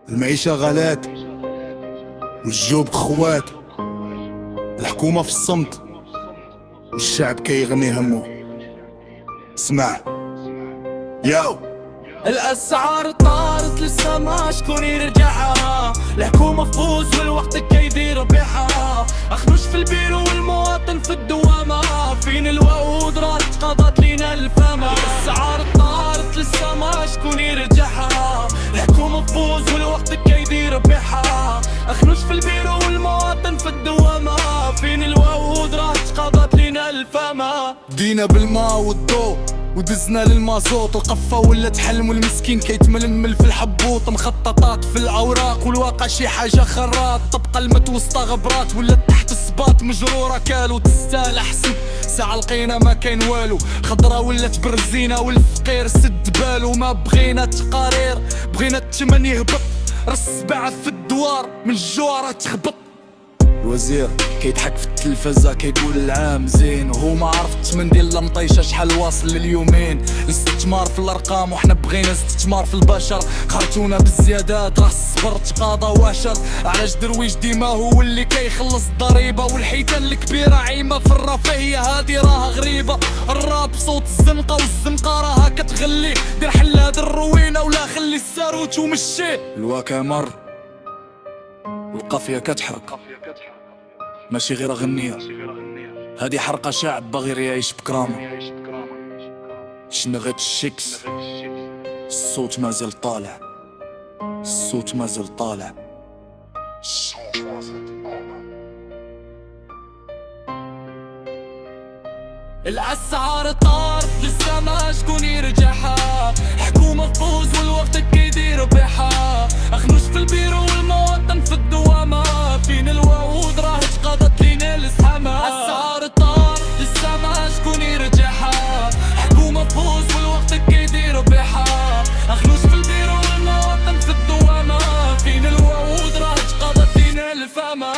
المعيشة غلات والجوب خوات، الحكومة في الصمت والشعب كيغني همه. اسمع ياو، الاسعار طارت للسما شكون يرجعها؟ الحكومة فوز والوقت كيدير بيعها. اخنوش في البيرو والمواطن في الدوامة، فين الوعود راحت قضت لينا الفما. الاسعار طارت للسما شكون يرجعها؟ الحكومة فوز والوقت كيدير بيعها. اخنوش في البيرو والمواطن في الدوامة، فين الوعود راحت قضت لينا الفما. دينا بالماء والضوء ودزنا للمازوت، القفة ولات حلم والمسكين كيتململ في الحبوط. مخططات في الأوراق والواقع شي حاجة خراط. طبقة المتوسطة غبرات ولات تحت الصباط مجرورة كالو تستاهل أحسن. ساعة لقينا ما كاين والو، خضرة ولات برزينة والفقير سد بالو. ما بغينا تقارير بغينا التمن يهبط، رص بعد في الدوار من الجوارة تخبط. الوزير كيضحك في التلفزة كيقول العام زين، وهو ما عرف التمن ديال المطيشة شحال واصل لليومين. الاستثمار في الارقام وحنا بغينا استثمار في البشر. خرجونا بالزيادات راه الصبر تقاضى واشر. علاش درويش ديما هو اللي كيخلص الضريبة، والحيتان الكبيرة عايمة في الرفاهية هادي راها غريبة. الراب صوت الزنقة والزنقة راها كتغلي. دير حل هاد الروينة ولا خلي الساروت ومشي. الواكا مر والقافية كتحرق، ماشي غير أغنية، هادي حرقة شعب باغي يعيش بكرامة. شنغت الشيكس الصوت مازال طالع، الصوت مازال طالع. الاسعار طارت للسما شكون يرجعها؟ حكومة فوز والوقت كيدير بيعها. اخنوش في البيرو والمواطن في الدوامة، فين الوعود راهي تقضت لينا الزحمة. الاسعار طارت للسما شكون يرجعها؟ حكومة فوز والوقت كيدير بيعها. اخنوش في البيرو والمواطن في الدوامة، فين الوعود راهي تقضت لينا الفما.